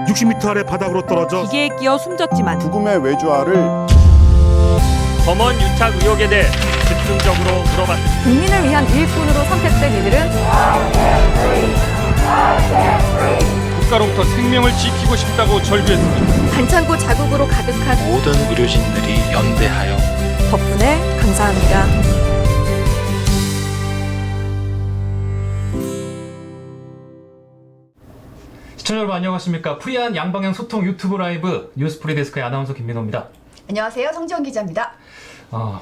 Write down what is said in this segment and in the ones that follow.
60m 아래 바닥으로 떨어져 기계에 끼어 숨졌지만 죽음의 외주화를 검언 유착 의혹에 대해 집중적으로 물어봤습니다. 국민을 위한 일꾼으로 선택된 이들은 국가로부터 생명을 지키고 싶다고 절규했습니다. 반창고 자국으로 가득한 모든 의료진들이 연대하여 덕분에 감사합니다. 시청자 여러분 안녕하십니까. 프리한 양방향 소통 유튜브 라이브 뉴스프리 데스크의 아나운서 김민호입니다. 안녕하세요. 성지영 기자입니다.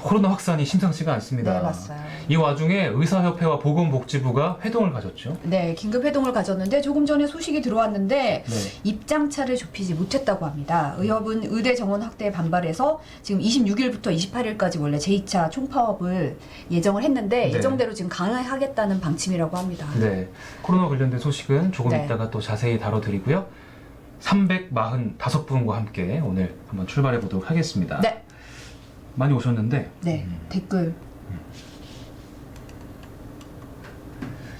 코로나 확산이 심상치가 않습니다. 네, 맞아요. 이 와중에 의사협회와 보건복지부가 회동을 가졌죠. 네, 긴급 회동을 가졌는데 조금 전에 소식이 들어왔는데 네. 입장차를 좁히지 못했다고 합니다. 의협은 의대 정원 확대에 반발해서 지금 26일부터 28일까지 원래 제2차 총파업을 예정을 했는데 네. 예정대로 지금 강행하겠다는 방침이라고 합니다. 네, 코로나 관련된 소식은 조금 네. 이따가 또 자세히 다뤄드리고요. 345분과 함께 오늘 한번 출발해 보도록 하겠습니다. 네. 많이 오셨는데 네, 댓글.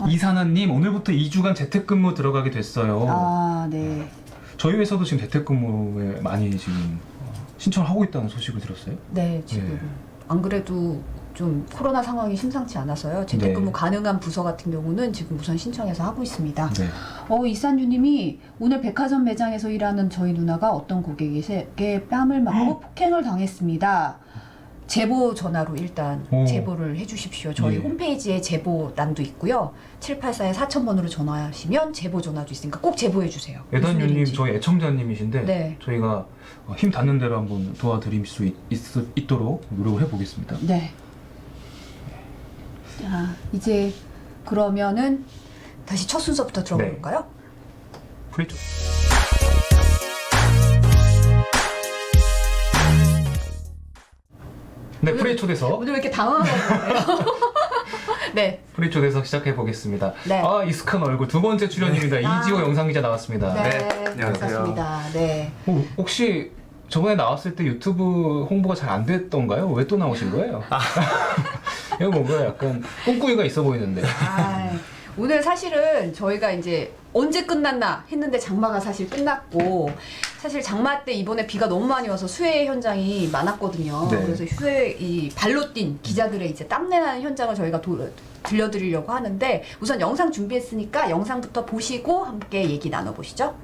이사나님 오늘부터 2주간 재택근무 들어가게 됐어요. 아, 네. 저희 회사도 지금 재택근무에 많이 지금 신청을 하고 있다는 소식을 들었어요. 네, 지금 네. 안 그래도 좀 코로나 상황이 심상치 않아서요. 재택근무 네. 가능한 부서 같은 경우는 지금 우선 신청해서 하고 있습니다. 네. 이산유님이 오늘 백화점 매장에서 일하는 저희 누나가 어떤 고객에게 뺨을 맞고 폭행을 당했습니다. 제보 전화로 일단 오. 제보를 해주십시오. 저희 예. 홈페이지에 제보란도 있고요. 784-4000번으로 전화하시면 제보 전화도 있으니까 꼭 제보해주세요. 무슨 애단유님 일인지. 저희 애청자님이신데 네. 저희가 힘 닿는 대로 한번 도와드릴 수 있도록 노력을 해보겠습니다. 네. 자, 이제 그러면은 다시 첫 순서부터 들어가 네. 볼까요? 프리토. 네, 프리 초대석. 오늘 왜 이렇게 당황하고 네. 프리 초대석 시작해 보겠습니다. 네. 익숙한 얼굴 두 번째 출연입니다. 이지호 영상기자 나왔습니다. 네. 안녕하세요. 반갑습니다. 네. 혹시 저번에 나왔을 때 유튜브 홍보가 잘 안 됐던가요? 왜 또 나오신 거예요? 이거 뭔가 약간 꿍꿍이가 있어 보이는데. 오늘 사실은 저희가 이제 언제 끝났나 했는데 장마가 사실 끝났고 사실 장마 때 이번에 비가 너무 많이 와서 수해 현장이 많았거든요. 네. 그래서 이 발로 뛴 기자들의 이제 땀내나는 현장을 저희가 들려드리려고 하는데 우선 영상 준비했으니까 영상부터 보시고 함께 얘기 나눠보시죠.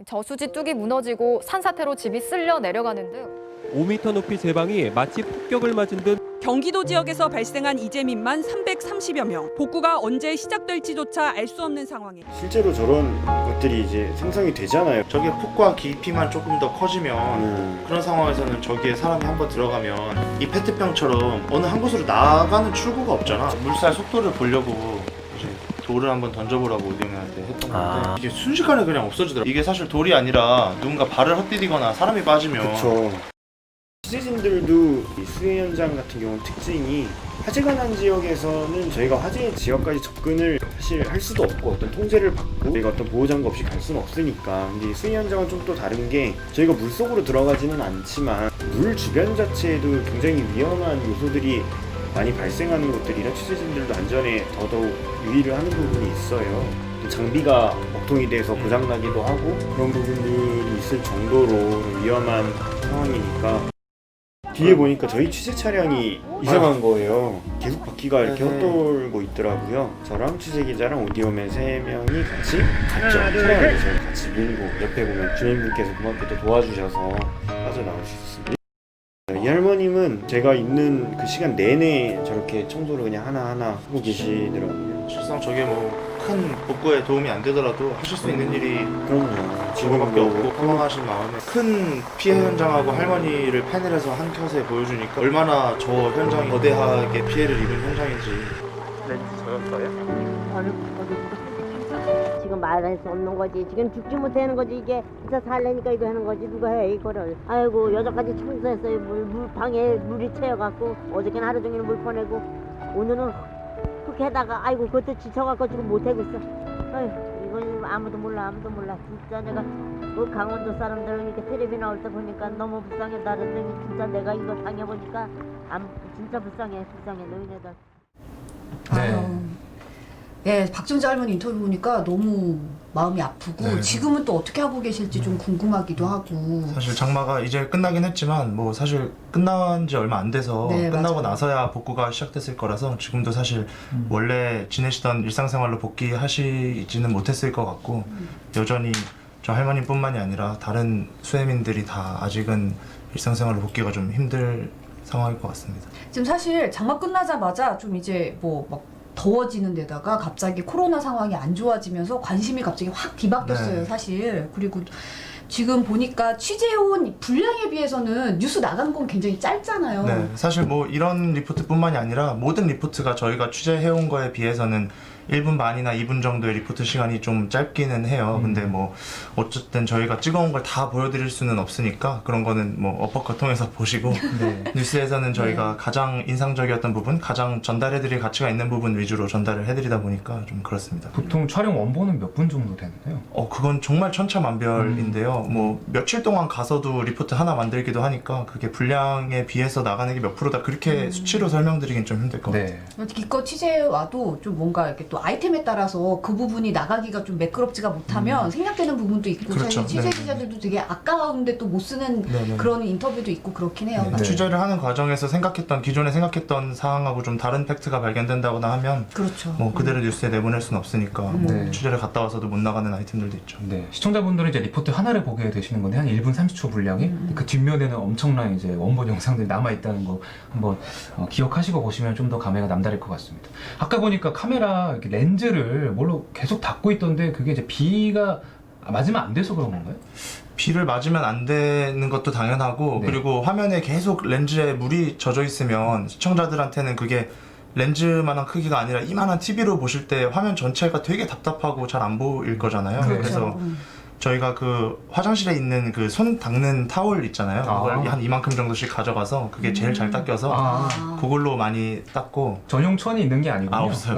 저수지 뚝이 무너지고 산사태로 집이 쓸려 내려가는 등 5m 높이 제방이 마치 폭격을 맞은 듯 경기도 지역에서 발생한 이재민만 330여 명. 복구가 언제 시작될지조차 알 수 없는 상황에 실제로 저런 것들이 이제 생성이 되잖아요. 저게 폭과 깊이만 조금 더 커지면 그런 상황에서는 저기에 사람이 한번 들어가면 이 페트병처럼 어느 한 곳으로 나가는 출구가 없잖아. 물살 속도를 보려고 이제 돌을 한번 던져보라고 우경이한테 했던 건데 이게 순식간에 그냥 없어지더라고. 이게 사실 돌이 아니라 누군가 발을 헛디디거나 사람이 빠지면 그렇죠. 취재진들도 이 수해 현장 같은 경우 특징이 화재가 난 지역에서는 저희가 화재 지역까지 접근을 사실 할 수도 없고 어떤 통제를 받고 저희가 어떤 보호장구 없이 갈 수는 없으니까. 근데 이 수해 현장은 좀 또 다른 게 저희가 물속으로 들어가지는 않지만 물 주변 자체에도 굉장히 위험한 요소들이 많이 발생하는 곳들이라 취재진들도 안전에 더더욱 유의를 하는 부분이 있어요. 장비가 먹통이 돼서 고장나기도 하고 그런 부분들이 있을 정도로 위험한 상황이니까. 뒤에 보니까 저희 취재 차량이 이상한 거예요. 계속 바퀴가 이렇게 헛돌고 있더라고요. 저랑 취재 기자랑 오디오맨 3명이 같이 갔죠. 차량을 저희 같이 밀고 옆에 보면 주민분께서 고맙게 또 도와주셔서 빠져나올 수 있었습니다. 이 할머님은 제가 있는 그 시간 내내 저렇게 청소를 그냥 하나하나 하고 계시더라고요. 실상 저게 뭐 큰 복구에 도움이 안 되더라도 하실 수 있는 일이 그럼요. 지금밖에 없고 허망하신 마음에 큰 피해 현장하고 할머니를 패널에서 한 컷에 보여주니까 얼마나 저 현장이 거대하게 피해를 입은 현장인지. 렌즈 저였어요? 지금 말할 수 없는 거지. 지금 죽지 못하는 거지. 이게 진짜 살래니까 이거 하는 거지. 누가 해 이거를. 아이고 여자까지 청소했어요. 물 방에 물이 채여갖고 어저께는 하루 종일 물 퍼내고 오늘은 흙 해다가 아이고 그것도 지쳐갖고 지금 못하고 있어. 아휴 이건 아무도 몰라. 진짜 내가 그 강원도 사람들 이렇게 텔레비 나올 때 보니까 너무 불쌍해. 나는 진짜 내가 이거 당해보니까 진짜 불쌍해 너희네들. 네. 예, 박정자 할머니 인터뷰 보니까 너무 마음이 아프고 네. 지금은 또 어떻게 하고 계실지 좀 궁금하기도 하고. 사실 장마가 이제 끝나긴 했지만 뭐 사실 끝난 지 얼마 안 돼서 네, 끝나고 맞아요. 나서야 복구가 시작됐을 거라서 지금도 사실 원래 지내시던 일상생활로 복귀하시지는 못했을 것 같고 여전히 저 할머니뿐만이 아니라 다른 수해민들이 다 아직은 일상생활로 복귀가 좀 힘들 상황일 것 같습니다. 지금 사실 장마 끝나자마자 좀 이제 뭐 막 더워지는 데다가 갑자기 코로나 상황이 안 좋아지면서 관심이 갑자기 확 뒤바뀌었어요, 네. 사실. 그리고 지금 보니까 취재온 분량에 비해서는 뉴스 나간 건 굉장히 짧잖아요. 네, 사실 뭐 이런 리포트뿐만이 아니라 모든 리포트가 저희가 취재해온 거에 비해서는 1분 반이나 2분 정도의 리포트 시간이 좀 짧기는 해요. 근데 뭐 어쨌든 저희가 찍어온 걸 다 보여드릴 수는 없으니까 그런 거는 뭐 어퍼컷 통해서 보시고 뉴스에서는 저희가 가장 인상적이었던 부분, 가장 전달해드릴 가치가 있는 부분 위주로 전달을 해드리다 보니까 좀 그렇습니다. 보통 촬영 원본은 몇 분 정도 되나요? 그건 정말 천차만별인데요. 뭐 며칠 동안 가서도 리포트 하나 만들기도 하니까 그게 분량에 비해서 나가는 게 몇 프로다 그렇게 수치로 설명드리긴 좀 힘들 것 같아요. 기껏 취재해 와도 좀 뭔가 이렇게 또 아이템에 따라서 그 부분이 나가기가 좀 매끄럽지가 못하면 생략되는 부분도 있고 그렇죠. 사실 취재 네. 기자들도 되게 아까운데 또 못 쓰는 네. 그런 인터뷰도 있고 그렇긴 해요. 네. 취재를 하는 과정에서 기존에 생각했던 사항하고 좀 다른 팩트가 발견된다거나 하면 그렇죠. 뭐 그대로 뉴스에 내보낼 수는 없으니까 뭐 네. 취재를 갔다 와서도 못 나가는 아이템들도 있죠. 네, 시청자분들은 이제 리포트 하나를 보게 되시는 건데 한 1분 30초 분량이 그 뒷면에는 엄청난 이제 원본 영상들이 남아 있다는 거 한번 기억하시고 보시면 좀 더 감회가 남다를 것 같습니다. 아까 보니까 카메라 이렇게 렌즈를 뭘로 계속 닫고 있던데 그게 이제 비가 맞으면 안 돼서 그런 건가요? 비를 맞으면 안 되는 것도 당연하고 네. 그리고 화면에 계속 렌즈에 물이 젖어 있으면 시청자들한테는 그게 렌즈만한 크기가 아니라 이만한 TV로 보실 때 화면 전체가 되게 답답하고 잘 안 보일 거잖아요. 그렇죠. 그래서 저희가 그 화장실에 있는 그 손 닦는 타올 있잖아요. 그걸 한 이만큼 정도씩 가져가서 그게 제일 잘 닦여서 그걸로 많이 닦고. 전용 천이 있는 게 아니군요. 없어요.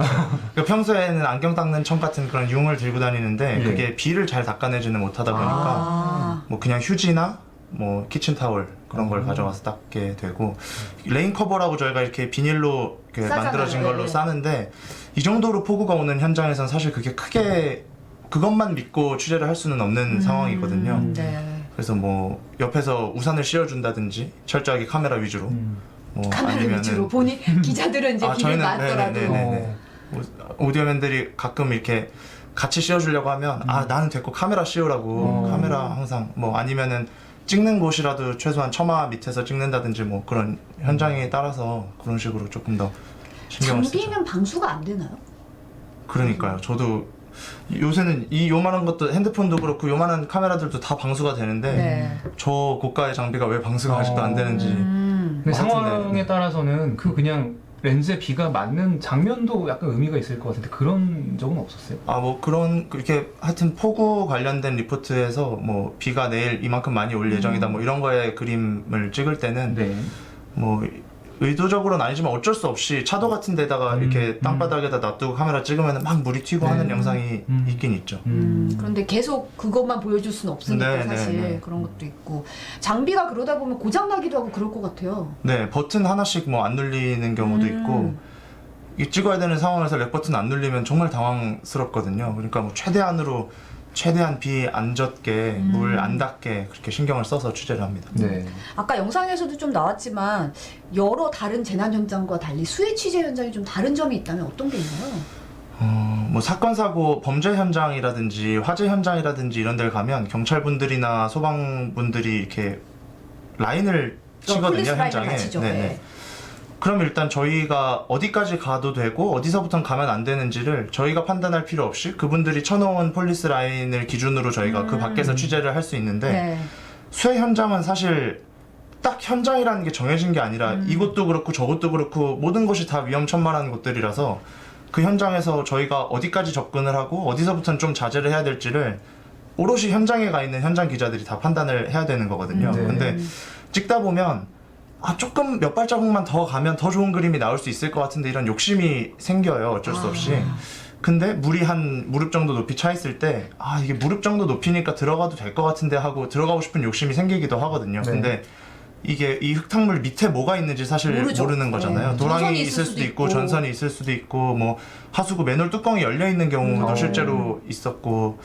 그러니까 평소에는 안경 닦는 천 같은 그런 융을 들고 다니는데 예. 그게 비를 잘 닦아내지는 못하다 보니까 뭐 그냥 휴지나 뭐 키친타올 그런 걸 가져가서 닦게 되고 레인 커버라고 저희가 이렇게 비닐로 이렇게 싸잖아요. 만들어진 걸로 네. 싸는데 이 정도로 폭우가 오는 현장에선 사실 그게 크게 그것만 믿고 취재를 할 수는 없는 상황이거든요. 네. 그래서 뭐 옆에서 우산을 씌워준다든지 철저하게 카메라 위주로 뭐 카메라 아니면은 위주로 본인 기자들은 이제 비를 맞더라도 오디오맨들이 가끔 이렇게 같이 씌워주려고 하면 나는 됐고 카메라 씌우라고 카메라 항상 뭐 아니면은 찍는 곳이라도 최소한 처마 밑에서 찍는다든지 뭐 그런 현장에 따라서 그런 식으로 조금 더 신경을 쓰죠. 장비는 방수가 안 되나요? 그러니까요. 저도 요새는 이 요만한 것도 핸드폰도 그렇고 요만한 카메라들도 다 방수가 되는데 네. 저 고가의 장비가 왜 방수가 아직도 안 되는지. 근데 상황에 따라서는 그냥 렌즈에 비가 맞는 장면도 약간 의미가 있을 것 같은데 그런 적은 없었어요? 뭐 그런 그렇게 하여튼 폭우 관련된 리포트에서 뭐 비가 내일 이만큼 많이 올 예정이다 뭐 이런 거에 그림을 찍을 때는 뭐 의도적으로는 아니지만 어쩔 수 없이 차도 같은 데다가 이렇게 땅바닥에다 놔두고 카메라 찍으면 막 물이 튀고 하는 영상이 있긴 있죠. 그런데 계속 그것만 보여줄 수는 없으니까 네, 사실 네, 네. 그런 것도 있고 장비가 그러다 보면 고장 나기도 하고 그럴 것 같아요. 네, 버튼 하나씩 뭐 안 눌리는 경우도 있고 이 찍어야 되는 상황에서 렉 버튼 안 눌리면 정말 당황스럽거든요. 그러니까 뭐 최대한 비 안 젖게 물 안 닿게 그렇게 신경을 써서 취재를 합니다. 네. 아까 영상에서도 좀 나왔지만 여러 다른 재난 현장과 달리 수해 취재 현장이 좀 다른 점이 있다면 어떤 게 있나요? 뭐 사건 사고 범죄 현장이라든지 화재 현장이라든지 이런 데를 가면 경찰분들이나 소방분들이 이렇게 라인을 치거든요, 폴리스 라인을 현장에. 마치죠. 네. 그럼 일단 저희가 어디까지 가도 되고 어디서부터 가면 안 되는지를 저희가 판단할 필요 없이 그분들이 쳐놓은 폴리스 라인을 기준으로 저희가 그 밖에서 취재를 할 수 있는데 네. 수해 현장은 사실 딱 현장이라는 게 정해진 게 아니라 이곳도 그렇고 저곳도 그렇고 모든 곳이 다 위험천만한 곳들이라서 그 현장에서 저희가 어디까지 접근을 하고 어디서부터는 좀 자제를 해야 될지를 오롯이 현장에 가 있는 현장 기자들이 다 판단을 해야 되는 거거든요. 근데 찍다 보면 조금 몇 발자국만 더 가면 더 좋은 그림이 나올 수 있을 것 같은데 이런 욕심이 생겨요. 어쩔 수 없이. 근데 물이 한 무릎 정도 높이 차 있을 때 이게 무릎 정도 높이니까 들어가도 될 것 같은데 하고 들어가고 싶은 욕심이 생기기도 하거든요. 근데 이게 이 흙탕물 밑에 뭐가 있는지 사실 모르죠. 모르는 거잖아요. 네. 도랑이 전선이 있을 수도 있고 전선이 있을 수도 있고 뭐 하수구 맨홀 뚜껑이 열려 있는 경우도 실제로 있었고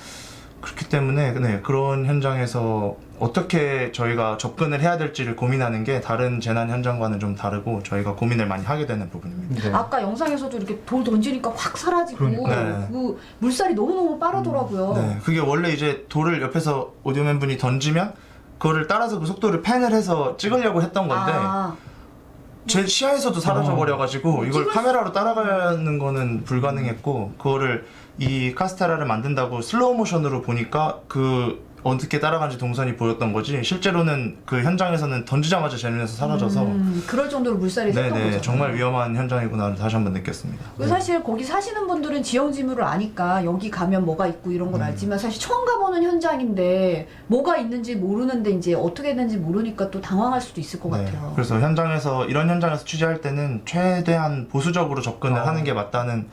그렇기 때문에 네, 그런 현장에서 어떻게 저희가 접근을 해야 될지를 고민하는 게 다른 재난 현장과는 좀 다르고 저희가 고민을 많이 하게 되는 부분입니다. 네. 아까 영상에서도 이렇게 돌 던지니까 확 사라지고 그러니까요. 그 물살이 너무너무 빠르더라고요. 네, 그게 원래 이제 돌을 옆에서 오디오맨 분이 던지면 그거를 따라서 그 속도를 펜을 해서 찍으려고 했던 건데 아, 제 시야에서도 사라져 버려가지고 이걸 카메라로 따라가는 거는 불가능했고 그거를 이 카스테라를 만든다고 슬로우 모션으로 보니까 그 어떻게 따라간지 동선이 보였던 거지 실제로는 그 현장에서는 던지자마자 재면에서 사라져서 그럴 정도로 물살이 셌던 네네 거죠. 정말 위험한 현장이구나 다시 한번 느꼈습니다. 그리고 사실 거기 사시는 분들은 지형지물을 아니까 여기 가면 뭐가 있고 이런 걸 알지만 사실 처음 가보는 현장인데 뭐가 있는지 모르는데 이제 어떻게 됐는지 모르니까 또 당황할 수도 있을 것 네, 같아요. 그래서 이런 현장에서 취재할 때는 최대한 보수적으로 접근을 하는 게 맞다는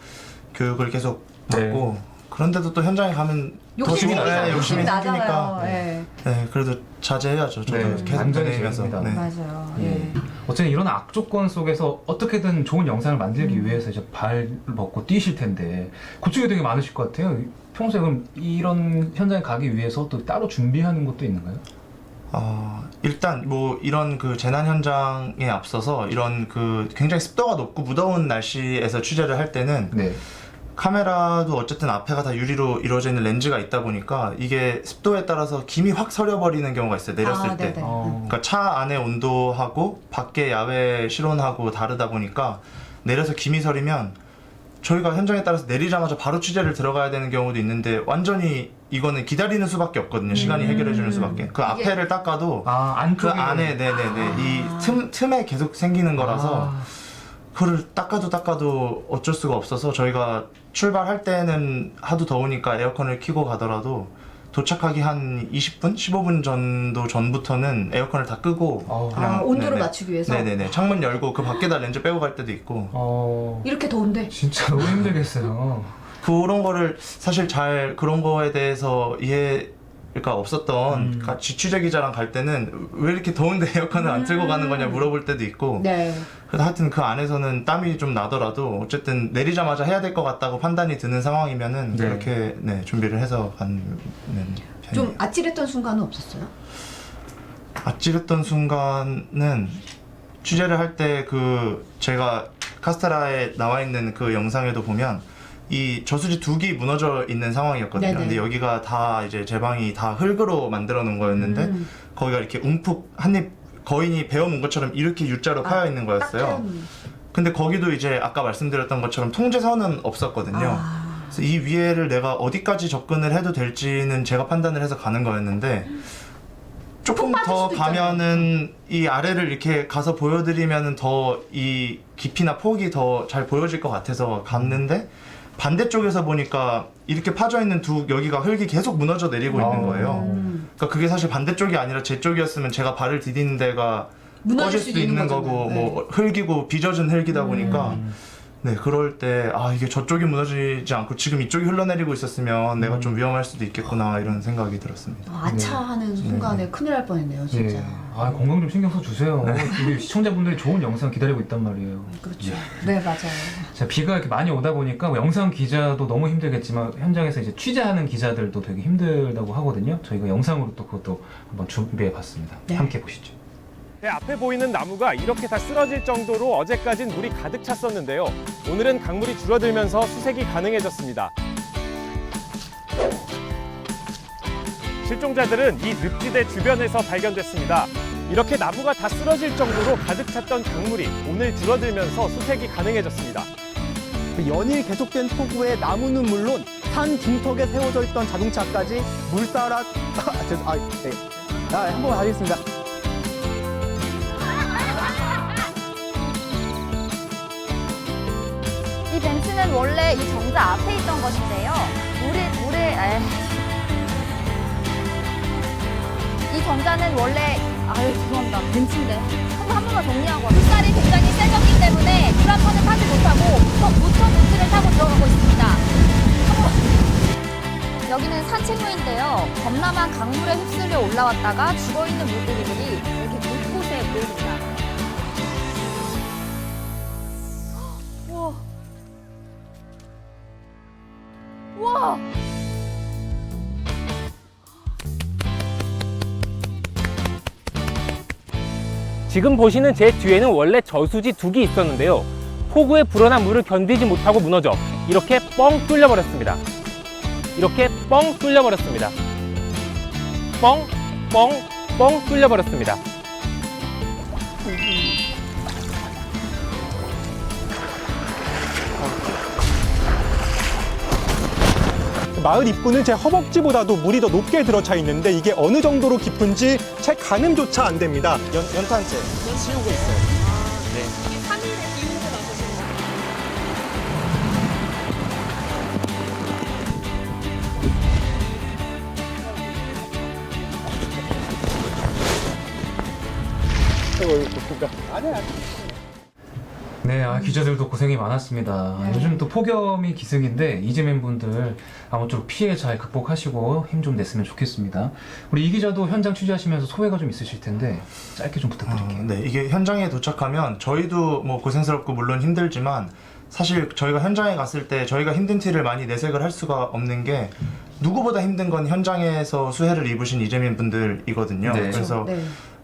교육을 계속 받고 그런데도 또 현장에 가면 더 욕심이 욕심이 나잖아요. 생기니까 네, 그래도 자제해야죠. 저도 네, 계속 안전이 보내면서. 제일입니다. 네. 맞아요. 예. 어쨌든 이런 악조건 속에서 어떻게든 좋은 영상을 만들기 위해서 이제 발 먹고 뛰실 텐데 고충이 되게 많으실 것 같아요. 평소에 그럼 이런 현장에 가기 위해서 또 따로 준비하는 것도 있는가요? 일단 뭐 이런 그 재난 현장에 앞서서 이런 그 굉장히 습도가 높고 무더운 날씨에서 취재를 할 때는 카메라도 어쨌든 앞에가 다 유리로 이루어져 있는 렌즈가 있다 보니까 이게 습도에 따라서 김이 확 서려버리는 경우가 있어요. 내렸을 때. 그러니까 차 안의 온도하고 밖에 야외 실온하고 다르다 보니까 내려서 김이 서리면 저희가 현장에 따라서 내리자마자 바로 취재를 들어가야 되는 경우도 있는데 완전히 이거는 기다리는 수밖에 없거든요. 시간이 해결해 주는 수밖에. 그 앞에를 닦아도 그 안에 이 틈에 계속 생기는 거라서 그걸 닦아도 어쩔 수가 없어서 저희가 출발할 때는 하도 더우니까 에어컨을 켜고 가더라도 도착하기 한 20분? 15분 정도 전부터는 에어컨을 다 끄고 그냥 온도를 맞추기 위해서? 네네네 창문 열고 그 밖에다 렌즈 빼고 갈 때도 있고 이렇게 더운데? 진짜 너무 힘들겠어요. 그런 거를 사실 잘 그런 거에 대해서 이해가 없었던 같이 취재 기자랑 갈 때는 왜 이렇게 더운데 에어컨을 안 틀고 가는 거냐 물어볼 때도 있고 그래서 하여튼 그 안에서는 땀이 좀 나더라도 어쨌든 내리자마자 해야 될 것 같다고 판단이 드는 상황이면은 그렇게 준비를 해서 가는 편이에요. 좀 아찔했던 순간은 없었어요? 아찔했던 순간은 취재를 할 때 그 제가 카스테라에 나와 있는 그 영상에도 보면 이 저수지 둑이 무너져 있는 상황이었거든요. 근데 여기가 다 이제 제 방이 다 흙으로 만들어 놓은 거였는데 거기가 이렇게 움푹 한입 거인이 베어문 것처럼 이렇게 U자로 파여 있는 거였어요. 근데 거기도 이제 아까 말씀드렸던 것처럼 통제선은 없었거든요. 그래서 이 위에를 내가 어디까지 접근을 해도 될지는 제가 판단을 해서 가는 거였는데 조금 더 가면은 이 아래를 이렇게 가서 보여드리면은 더 이 깊이나 폭이 더 잘 보여질 것 같아서 갔는데 반대쪽에서 보니까 이렇게 파져 있는 여기가 흙이 계속 무너져 내리고 있는 거예요. 그러니까 그게 사실 반대쪽이 아니라 제 쪽이었으면 제가 발을 디디는 데가 꺼질 수도 있는 거고 뭐 흙이고 빚어진 흙이다 보니까 그럴 때 이게 저쪽이 무너지지 않고 지금 이쪽이 흘러내리고 있었으면 내가 좀 위험할 수도 있겠구나 이런 생각이 들었습니다. 아차하는 순간에 큰일 날 뻔했네요, 진짜. 건강 좀 신경 써 주세요. 우리 시청자분들이 좋은 영상 기다리고 있단 말이에요. 그렇죠. 네, 맞아요. 자, 비가 이렇게 많이 오다 보니까 영상 기자도 너무 힘들겠지만 현장에서 이제 취재하는 기자들도 되게 힘들다고 하거든요. 저희가 영상으로 또 그것도 한번 준비해 봤습니다. 함께 보시죠. 제 앞에 보이는 나무가 이렇게 다 쓰러질 정도로 어제까진 물이 가득 찼었는데요. 오늘은 강물이 줄어들면서 수색이 가능해졌습니다. 실종자들은 이 늪지대 주변에서 발견됐습니다. 이렇게 나무가 다 쓰러질 정도로 가득 찼던 강물이 오늘 줄어들면서 수색이 가능해졌습니다. 연일 계속된 폭우에 나무는 물론 산 중턱에 세워져 있던 자동차까지 물살아 한번 하겠습니다. 이 벤츠는 원래 이 정자 앞에 있던 것인데요. 이 정자는 원래 죄송합니다. 벤츠인데 한 번만 정리하고 물살이 굉장히 세졌기 때문에 물 한 번을 타지 못하고 무척 보트를 타고 들어가고 있습니다. 여기는 산책로인데요. 범람한 강물에 휩쓸려 올라왔다가 죽어있는 물고기들이 이렇게 곳곳에 보입니다. 우와. 우와. 지금 보시는 제 뒤에는 원래 저수지 둑이 있었는데요. 폭우에 불어난 물을 견디지 못하고 무너져 이렇게 뻥 뚫려버렸습니다. 이렇게 뻥 뚫려버렸습니다. 뻥, 뻥, 뻥 뚫려버렸습니다. 마을 입구는 제 허벅지보다도 물이 더 높게 들어차 있는데 이게 어느 정도로 깊은지 제 가늠조차 안 됩니다. 연탄재 씌우고 있어요. 이게 3일에 기울고 나서 지금 네, 기자들도 고생이 많았습니다. 요즘 또 폭염이 기승인데 이재민 분들 아무쪼록 피해 잘 극복하시고 힘 좀 냈으면 좋겠습니다. 우리 이 기자도 현장 취재하시면서 소회가 좀 있으실 텐데 짧게 좀 부탁드릴게요. 네, 이게 현장에 도착하면 저희도 뭐 고생스럽고 물론 힘들지만 사실 저희가 현장에 갔을 때 저희가 힘든 티를 많이 내색을 할 수가 없는 게 누구보다 힘든 건 현장에서 수해를 입으신 이재민 분들이거든요. 네. 그래서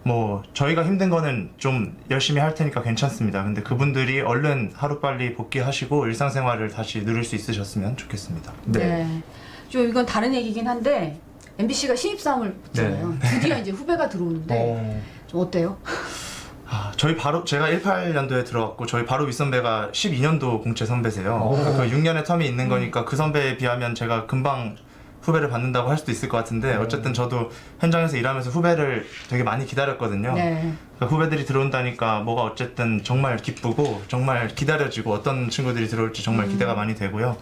뭐 저희가 힘든 거는 좀 열심히 할 테니까 괜찮습니다. 근데 그분들이 얼른 하루빨리 복귀하시고 일상생활을 다시 누릴 수 있으셨으면 좋겠습니다. 네. 좀 이건 다른 얘기긴 한데 MBC가 신입사원을 붙잖아요. 드디어 이제 후배가 들어오는데 좀 어때요? 저희 바로 제가 18년도에 들어왔고 저희 바로 윗선배가 12년도 공채 선배세요. 그러니까 6년의 텀이 있는 거니까 그 선배에 비하면 제가 금방 후배를 받는다고 할 수도 있을 것 같은데 어쨌든 저도 현장에서 일하면서 후배를 되게 많이 기다렸거든요. 네. 그러니까 후배들이 들어온다니까 뭐가 어쨌든 정말 기쁘고 정말 기다려지고 어떤 친구들이 들어올지 정말 기대가 많이 되고요.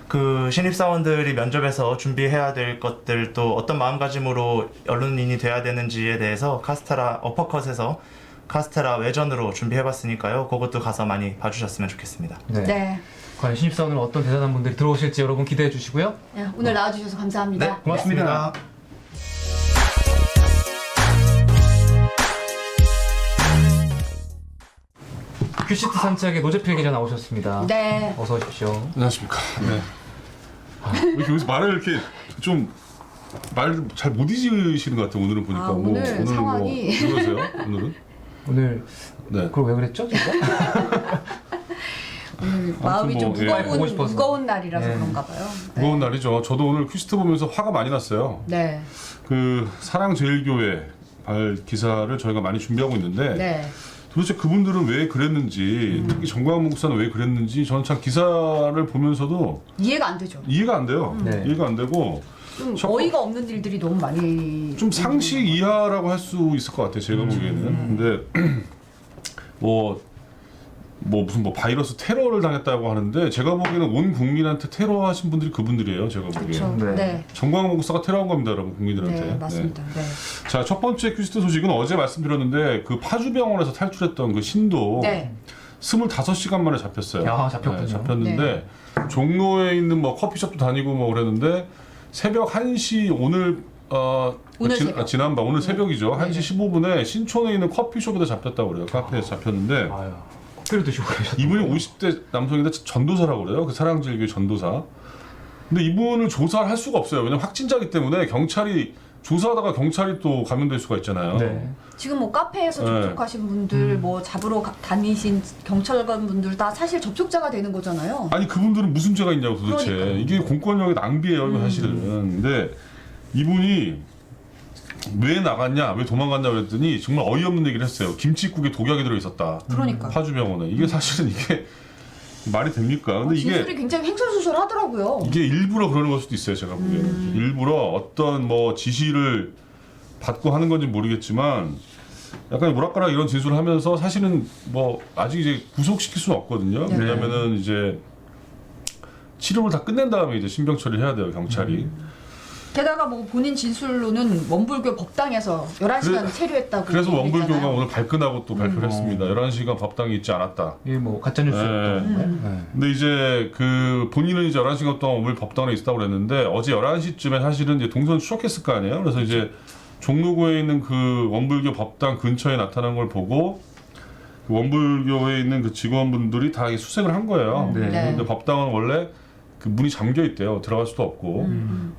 그 신입사원들이 면접에서 준비해야 될 것들 또 어떤 마음가짐으로 언론인이 돼야 되는지에 대해서 카스테라 어퍼컷에서 카스테라 외전으로 준비해봤으니까요. 그것도 가서 많이 봐주셨으면 좋겠습니다. 네. 과연 신입사원으로 어떤 대단한 분들이 들어오실지 여러분 기대해 주시고요. 네, 오늘 나와주셔서 감사합니다. 네, 고맙습니다. 큐시트 산책에 노재필 기자 나오셨습니다. 네. 어서 오십시오. 안녕하십니까. 네. 왜 이렇게 여기서 말을 이렇게 좀 말 잘 못 잊으시는 것 같아요. 오늘은 보니까. 오늘 상황이 뭐 그러세요? 오늘은? 오늘 네. 그걸 왜 그랬죠? 오늘 마음이 좀 보고 싶어서. 무거운 날이라서 그런가 봐요. 무거운 날이죠. 저도 오늘 큐시트 보면서 화가 많이 났어요. 네. 그 사랑제일교회 발 기사를 저희가 많이 준비하고 있는데 네. 도대체 그분들은 왜 그랬는지 특히 정광훈 목사는 왜 그랬는지 저는 참 기사를 보면서도 이해가 안 되죠. 이해가 안 돼요. 이해가 안 되고 좀 어이가 없는 일들이 너무 많이 좀 상식 이하라고 할 수 있을 것 같아요. 제가 보기에는. 근데 뭐 무슨 바이러스 테러를 당했다고 하는데 제가 보기에는 온 국민한테 테러하신 분들이 그분들이에요. 제가 보기에는. 그렇죠. 네. 정광훈 목사가 테러한 겁니다, 여러분 국민들한테. 네, 맞습니다. 네. 자, 첫 번째 큐시트 소식은 어제 말씀드렸는데 그 파주병원에서 탈출했던 그 신도 네. 25시간 만에 잡혔어요. 야, 잡혔군요. 네, 잡혔는데 종로에 있는 뭐 커피숍도 다니고 뭐 그랬는데 새벽 1시 오늘 지난밤 오늘 새벽이죠. 1시 15분에 신촌에 있는 커피숍에다 잡혔다고 그래요. 카페에서 잡혔는데 커피를 드시고 계셨던 이분이 50대 남성인데 전도사라고 그래요. 그 사랑제일교회 전도사. 근데 이분을 조사를 할 수가 없어요. 왜냐면 확진자이기 때문에 경찰이 조사하다가 경찰이 또 감염될 수가 있잖아요. 네. 지금 뭐 카페에서 접촉하신 분들, 뭐 잡으러 다니신 경찰관 분들 다 사실 접촉자가 되는 거잖아요. 아니 그분들은 무슨 죄가 있냐고 도대체. 그러니까요. 이게 공권력의 낭비예요, 이거 사실은. 근데 이분이 왜 나갔냐, 왜 도망갔냐 그랬더니 정말 어이없는 얘기를 했어요. 김칫국에 독약이 들어 있었다. 그러니까. 파주병원에. 이게 사실은 이게 말이 됩니까? 근데 진술이 굉장히 횡설수설하더라고요. 이게 일부러 그러는 걸 수도 있어요, 제가 보기에는. 일부러 어떤 뭐 지시를 받고 하는 건지 모르겠지만 약간 뭐랄까라 이런 진술을 하면서 사실은 뭐 아직 이제 구속시킬 수는 없거든요. 네. 왜냐면은 이제 치료를 다 끝낸 다음에 이제 신병 처리해야 돼요, 경찰이. 게다가 뭐 본인 진술로는 원불교 법당에서 11시간 체류했다고. 그래서 원불교가 얘기했잖아요. 오늘 발끈하고 또 발표를 했습니다. 11시간 법당에 있지 않았다. 이게 뭐 가짜뉴스였던 네. 근데 이제 그 본인은 이제 11시간 동안 오늘 법당에 있었다고 그랬는데 어제 11시쯤에 사실은 이제 동선 추적했을 거 아니에요. 그래서 이제 종로구에 있는 그 원불교 법당 근처에 나타난 걸 보고 그 원불교에 있는 그 직원분들이 다 수색을 한 거예요. 네. 근데 법당은 원래 그 문이 잠겨 있대요. 들어갈 수도 없고.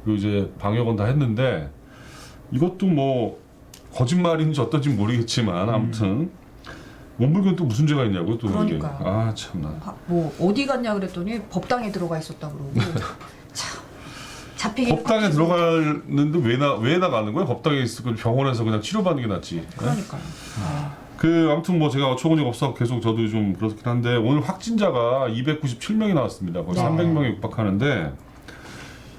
그리고 이제 방역은 다 했는데 이것도 뭐 거짓말인지 어떤지 모르겠지만 아무튼 원불교는 또 무슨 죄가 있냐고 또 이게. 그러니까요. 아 참나. 뭐 어디 갔냐 그랬더니 법당에 들어가 있었다 그러고 참 잡히기 법당에 들어가는데 왜 나가는 거야? 법당에 있고 병원에서 그냥 치료받는 게 낫지. 그러니까요. 그 아무튼 뭐 제가 어처구니가 없어 계속 저도 좀 그렇긴 한데 오늘 확진자가 297명이 나왔습니다. 거의 네. 300명에 육박하는데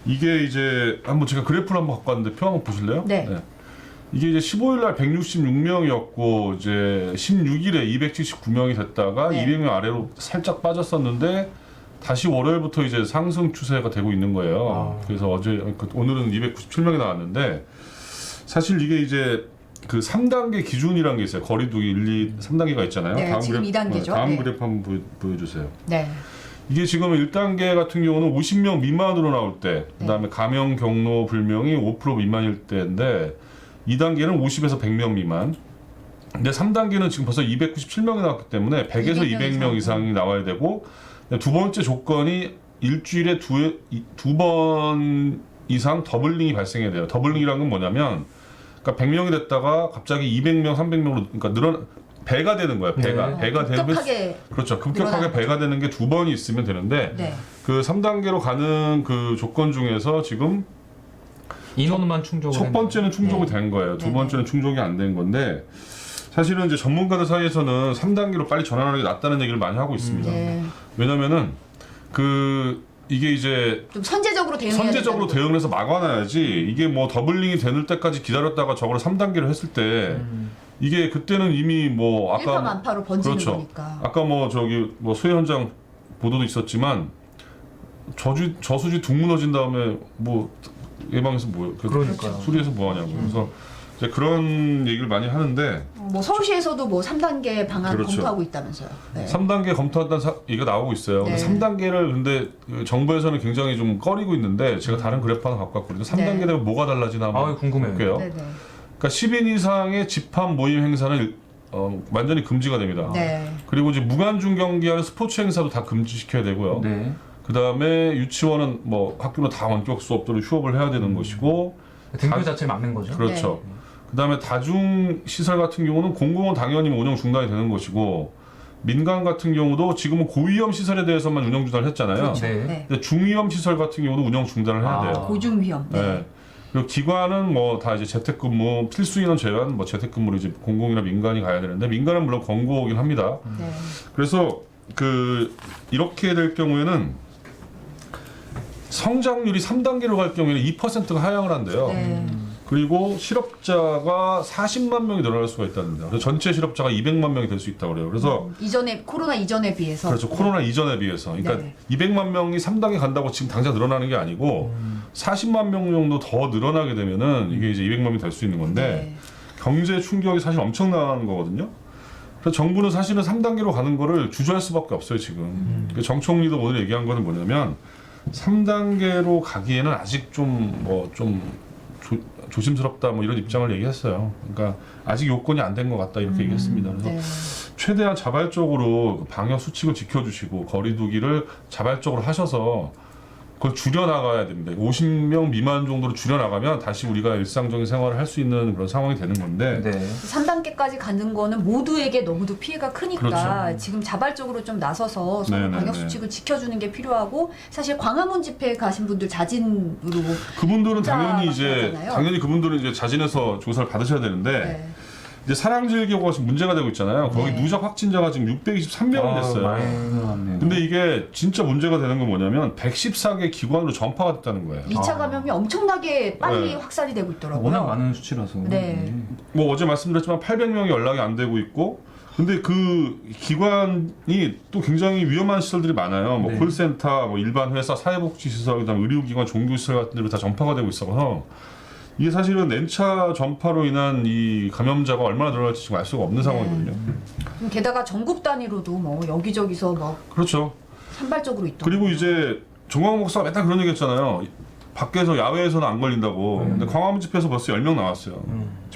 이게 이제 한번 제가 그래프를 한번 갖고 왔는데 표 한번 보실래요? 네. 이게 이제 15일 날 166명이었고 이제 16일에 279명이 됐다가 네. 200명 아래로 살짝 빠졌었는데 다시 월요일부터 이제 상승 추세가 되고 있는 거예요. 그래서 오늘은 297명이 나왔는데 사실 이게 이제 그 3단계 기준이라는 게 있어요. 거리두기 1, 2, 3단계가 있잖아요. 네, 지금 2단계죠. 다음 네. 그래프 한번 보여주세요. 네. 이게 지금 1단계 같은 경우는 50명 미만으로 나올 때, 그다음에 감염 경로 불명이 5% 미만일 때인데 2단계는 50에서 100명 미만. 근데 3단계는 지금 벌써 297명이 나왔기 때문에 100에서 200명 이상이 나와야 되고 두 번째 조건이 일주일에 두 번 이상 더블링이 발생해야 돼요. 더블링이라는 건 뭐냐면 그러니까 100명이 됐다가 갑자기 200명, 300명으로 그러니까 배가 되는 거예요. 배가 되면 급격하게 그렇죠. 급격하게 늘어나는 배가 되는 게 두 번이 있으면 되는데 네. 그 3단계로 가는 그 조건 중에서 지금 인원만 충족을 첫 번째는 충족이 된 거예요. 두 번째는 충족이 안 된 건데 사실은 이제 전문가들 사이에서는 3단계로 빨리 전환하는 게 낫다는 얘기를 많이 하고 있습니다. 네. 왜냐면은 이게 이제 좀 선제적으로 선제적으로 대응을 해서 막아놔야지 이게 뭐 더블링이 되는 때까지 기다렸다가 저걸 3단계로 했을 때 이게 그때는 이미 뭐 아까 일파만파로 번지는 그렇죠. 거니까. 아까 뭐 저기 뭐 수해 현장 보도도 있었지만 저수지 둥 무너진 다음에 뭐 예방해서 뭐예요? 그러니까요. 수리해서 뭐 하냐고. 그래서 이제 그런 얘기를 많이 하는데 뭐 서울시에서도 뭐 3단계 방안 그렇죠. 검토하고 있다면서요. 네. 3단계 검토한다는 얘기가 나오고 있어요. 네. 근데 3단계를 근데 그 정부에서는 굉장히 좀 꺼리고 있는데 제가 다른 그래프 하나 갖고 왔거든요. 3단계 네. 되면 뭐가 달라지나 한번 궁금해요. 볼게요. 네네. 그러니까 10인 이상의 집합 모임 행사는 완전히 금지가 됩니다. 네. 그리고 이제 무관중 경기하는 스포츠 행사도 다 금지시켜야 되고요. 네. 그 다음에 유치원은 뭐 학교는 다 원격 수업들을 휴업을 해야 되는 것이고 등교 자체를 막는 거죠. 그렇죠. 그 다음에 다중 시설 같은 경우는 공공은 당연히 운영 중단이 되는 것이고 민간 같은 경우도 지금은 고위험 시설에 대해서만 운영 중단을 했잖아요. 그렇죠. 네. 네. 근데 중위험 시설 같은 경우도 운영 중단을 해야 돼요. 고중위험. 네. 네. 그리고 기관은 뭐 다 이제 재택근무 필수 인원 제한 뭐 재택근무로 이제 공공이나 민간이 가야 되는데 민간은 물론 권고긴 합니다. 네. 그래서 이렇게 될 경우에는 성장률이 3단계로 갈 경우에는 2%가 하향을 한대요. 네. 그리고 실업자가 40만 명이 늘어날 수가 있다는데 그래서 전체 실업자가 200만 명이 될 수 있다고 그래요. 그래서 코로나 이전에 비해서 그렇죠. 코로나 이전에 비해서. 그러니까 네. 200만 명이 3단계 간다고 지금 당장 늘어나는 게 아니고 40만 명 정도 더 늘어나게 되면은 이게 이제 200만 명이 될 수 있는 건데 네. 경제 충격이 사실 엄청난 거거든요. 그래서 정부는 사실은 3단계로 가는 거를 주저할 수밖에 없어요, 지금. 정 총리도 오늘 얘기한 거는 뭐냐면 3단계로 가기에는 아직 조심스럽다 뭐 이런 입장을 얘기했어요. 그러니까 아직 요건이 안 된 것 같다 이렇게 얘기했습니다. 그래서 네. 최대한 자발적으로 방역 수칙을 지켜주시고 거리두기를 자발적으로 하셔서 그걸 줄여나가야 됩니다. 50명 미만 정도로 줄여나가면 다시 우리가 일상적인 생활을 할 수 있는 그런 상황이 되는 건데 3단계까지 가는 거는 모두에게 너무도 피해가 크니까 그렇죠. 지금 자발적으로 좀 나서서 서로 네네네. 방역 수칙을 지켜주는 게 필요하고 사실 광화문 집회에 가신 분들 자진으로 그분들은 진짜 당연히 그분들은 이제 자진해서 조사를 받으셔야 되는데 네. 이제 사랑제일교가 지금 문제가 되고 있잖아요. 거기 네. 누적 확진자가 지금 623명이 됐어요. 많이 늘어났네요. 근데 이게 진짜 문제가 되는 건 뭐냐면 114개 기관으로 전파가 됐다는 거예요. 2차 감염이 엄청나게 빨리 네. 확산이 되고 있더라고요. 워낙 많은 수치라서. 네. 뭐 어제 말씀드렸지만 800명이 연락이 안 되고 있고 근데 그 기관이 또 굉장히 위험한 시설들이 많아요. 뭐 네. 콜센터, 뭐 일반 회사, 사회복지시설, 그다음 의료기관, 종교시설 같은 데로 다 전파가 되고 있어서 이게 사실은 N차 전파로 인한 이 감염자가 얼마나 늘어날지 지금 알 수가 없는 상황이거든요. 게다가 전국 단위로도 뭐 여기저기서 뭐 그렇죠. 산발적으로 있더라고요. 그리고 이제 정광 목사가 맨날 그런 얘기 했잖아요. 밖에서 야외에서는 안 걸린다고. 근데 광화문 집회에서 벌써 10명 나왔어요.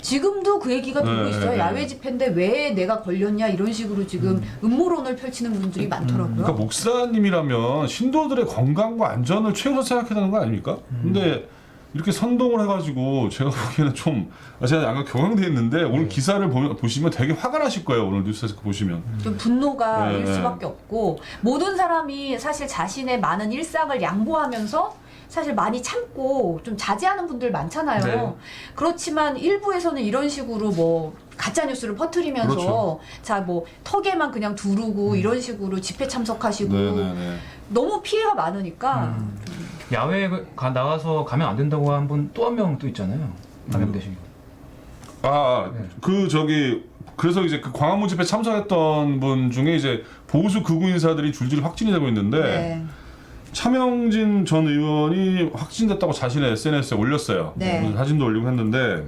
지금도 그 얘기가 돌고 네, 있어요. 네. 야외 집회인데 왜 내가 걸렸냐 이런 식으로 지금 음모론을 펼치는 분들이 많더라고요. 그러니까 목사님이라면 신도들의 건강과 안전을 최우선 생각해야 되는 거 아닙니까? 근데 이렇게 선동을 해가지고 제가 보기에는 좀 제가 약간 경황돼 있는데 오늘 기사를 보시면 되게 화가 나실 거예요. 오늘 뉴스에서 보시면. 좀 분노가 네, 일 수밖에 없고 모든 사람이 사실 자신의 많은 일상을 양보하면서 사실 많이 참고 좀 자제하는 분들 많잖아요. 네. 그렇지만 일부에서는 이런 식으로 뭐 가짜 뉴스를 퍼뜨리면서 그렇죠. 자 뭐 턱에만 그냥 두르고 이런 식으로 집회 참석하시고 네네네. 너무 피해가 많으니까 야외에 나가서 가면 안 된다고 한 분 또 한 명 또 있잖아요. 감염되신 분. 그래서 이제 그 광화문 집회 참석했던 분 중에 이제 보수 극우 인사들이 줄줄이 확진이 되고 있는데 네. 차명진 전 의원이 확진됐다고 자신의 SNS에 올렸어요. 네. 사진도 올리고 했는데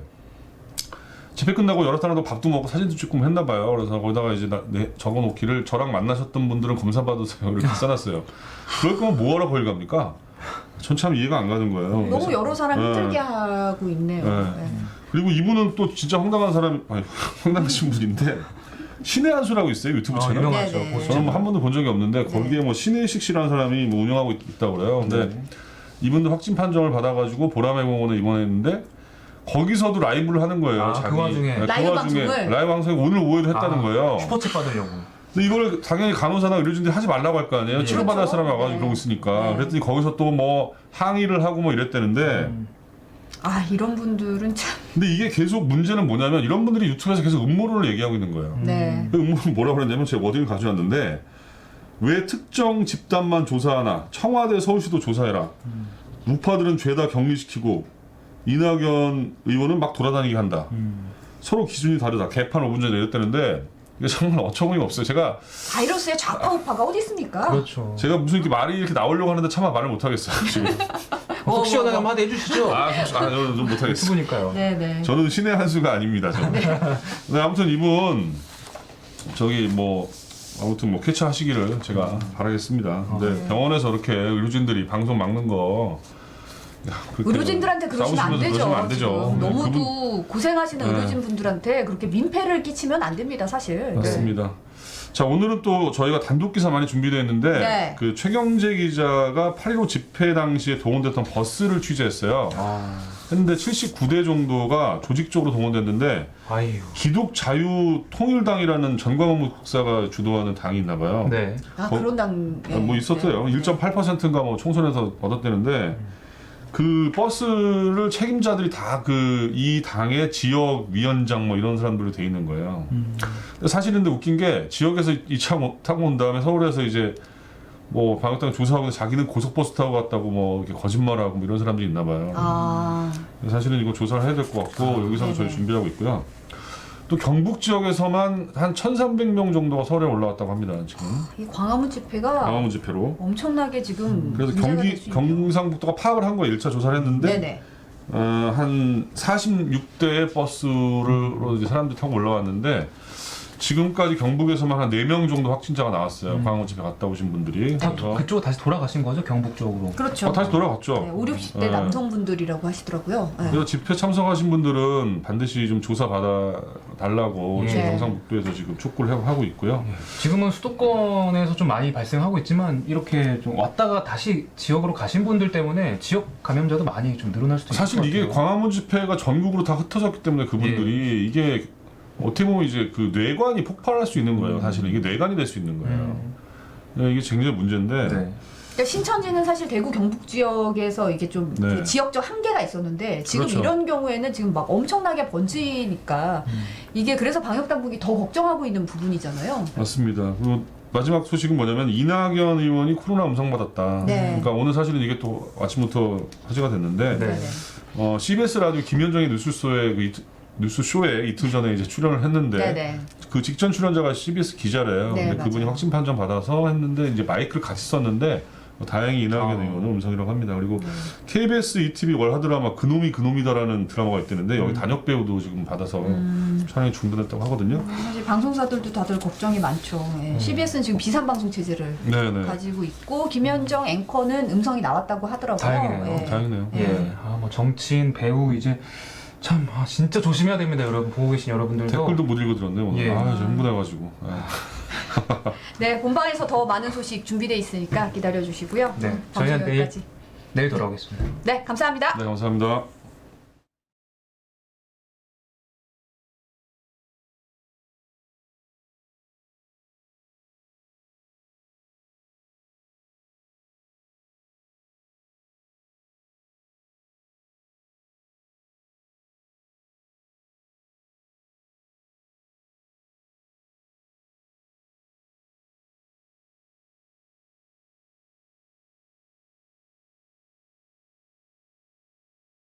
집회 끝나고 여러 사람도 밥도 먹고 사진도 찍고 했나 봐요. 그래서 거기다가 이제 적어놓기를 저랑 만나셨던 분들은 검사 받으세요 이렇게 써놨어요. 그럴 거면 뭐하러 거길 갑니까? 전 참 이해가 안 가는 거예요. 너무 그래서, 여러 사람 힘들게 하고 있네요. 네. 네. 그리고 이분은 또 진짜 황당하신 분인데 신의 한수라고 있어요 유튜브 채널. 유명하죠. 네네. 저는 뭐 한 번도 본 적이 없는데 거기에 뭐 신의식 씨라는 사람이 뭐 운영하고 있다고 그래요. 근데 이분도 확진 판정을 받아가지고 보라매 공원에 입원했는데 거기서도 라이브를 하는 거예요. 그 와중에 네, 라이브 그 와중에 방송을? 라이브 방송에 오늘 오후에도 했다는 거예요. 슈퍼챗 받으려고. 근데 이걸 당연히 간호사나 의료진들이 하지 말라고 할 거 아니에요. 치료받을 그렇죠. 사람이 와가지고 네. 그러고 있으니까. 네. 그랬더니 거기서 또 뭐 항의를 하고 뭐 이랬다는데 아 이런 분들은 참. 근데 이게 계속 문제는 뭐냐면 이런 분들이 유튜브에서 계속 음모론을 얘기하고 있는 거예요. 네. 그 음모론 뭐라고 그랬냐면 제가 워딩을 가져왔는데 왜 특정 집단만 조사하나 청와대 서울시도 조사해라. 우파들은 죄다 격리시키고 이낙연 의원은 막 돌아다니게 한다. 서로 기준이 다르다. 개판 5분 전에 내렸다는데 이게 정말 어처구니가 없어요. 제가 바이러스의 좌파 우파가 어디 있습니까? 그렇죠. 제가 무슨 이렇게 말이 이렇게 나오려고 하는데 차마 말을 못 하겠어요. 지금. 속 시원하게 한번 해주시죠. 저는 좀 못 하겠어요. 유튜브니까요. 네네. 저는 신의 한 수가 아닙니다. 저는. 네, 아무튼 이분 아무튼 뭐 쾌차하시기를 제가 바라겠습니다. 근데 병원에서 이렇게 의료진들이 방송 막는 거 그렇게 의료진들한테 그러시면 안 되죠. 그러시면 안 되죠. 지금 네, 너무도 고생하시는 네. 의료진 분들한테 그렇게 민폐를 끼치면 안 됩니다, 사실. 맞습니다. 자, 오늘은 또 저희가 단독 기사 많이 준비되어 있는데 네. 그 최경재 기자가 8.15 집회 당시에 동원됐던 버스를 취재했어요. 했는데 79대 정도가 조직적으로 동원됐는데 아유. 기독자유통일당이라는 전광훈 목사가 주도하는 당이 있나 봐요. 네. 아, 그런 당. 뭐 있었대요. 네. 1.8%인가 뭐 총선에서 얻었대는데 그 버스를 책임자들이 다 이 당의 지역 위원장 뭐 이런 사람들로 돼 있는 거예요. 근데 사실은 근데 웃긴 게 지역에서 이 차 타고 온 다음에 서울에서 이제 뭐 방역당 조사하고 자기는 고속버스 타고 갔다고 뭐 이렇게 거짓말하고 뭐 이런 사람들이 있나 봐요. 아. 사실은 이거 조사를 해야 될 것 같고 여기서는 저희 네네. 준비하고 있고요. 또 경북 지역에서만 한 1,300명 정도가 서울에 올라왔다고 합니다. 지금 이 광화문 집회가 광화문 집회로. 엄청나게 지금 그래서 문제가 될수 있네요. 경상북도가 파악을 한 거예요. 1차 조사를 했는데 네네. 한 46대의 버스로 이제 사람들이 타고 올라왔는데 지금까지 경북에서만 한 4명 정도 확진자가 나왔어요. 광화문 집회 갔다 오신 분들이. 그래서 그쪽으로 다시 돌아가신 거죠? 경북 쪽으로. 그렇죠. 다시 돌아갔죠. 네, 5, 60대 네. 남성분들이라고 하시더라고요. 네. 그래서 집회 참석하신 분들은 반드시 좀 조사 받아 달라고 지금 네. 경상북도에서 지금 촉구를 하고 있고요. 지금은 수도권에서 좀 많이 발생하고 있지만 이렇게 좀 왔다가 다시 지역으로 가신 분들 때문에 지역 감염자도 많이 좀 늘어날 수도 있을 것 사실 같아요. 이게 광화문 집회가 전국으로 다 흩어졌기 때문에 그분들이 이게 어떻게 보면 이제 그 뇌관이 폭발할 수 있는 거예요. 사실은 이게 뇌관이 될 수 있는 거예요. 이게 굉장히 문제인데. 네. 그러니까 신천지는 사실 대구 경북 지역에서 이게 좀 네. 그 지역적 한계가 있었는데 지금 그렇죠. 이런 경우에는 지금 막 엄청나게 번지니까 이게 그래서 방역 당국이 더 걱정하고 있는 부분이잖아요. 맞습니다. 그리고 마지막 소식은 뭐냐면 이낙연 의원이 코로나 음성 받았다. 네. 그러니까 오늘 사실은 이게 또 아침부터 화제가 됐는데 네네. CBS 라디오 김현정의 뉴스쇼에 이틀 전에 이제 출연을 했는데 네네. 그 직전 출연자가 CBS 기자래요. 네, 근데 그분이 맞아요. 확진 판정 받아서 했는데 이제 마이크를 같이 썼는데 다행히 이낙연 의원은 음성이라고 합니다. 그리고 KBS ETV 월화 드라마 그놈이다라는 드라마가 있다는데 여기 단역 배우도 지금 받아서 촬영이 중단했다고 하거든요. 사실 방송사들도 다들 걱정이 많죠. 예. CBS는 지금 비산 방송 체제를 네네. 가지고 있고 김현정 앵커는 음성이 나왔다고 하더라고요. 다행이네요. 예. 다행이네요. 예. 뭐 정치인, 배우 이제 참 진짜 조심해야 됩니다, 여러분. 보고 계신 여러분들도. 댓글도 못 읽어 들었네 오늘. 예. 흥분해가지고. 네, 본방에서 더 많은 소식 준비돼 있으니까 기다려 주시고요. 네. 방송 저희는 여기까지. 내일 돌아오겠습니다. 네, 감사합니다. 네, 감사합니다.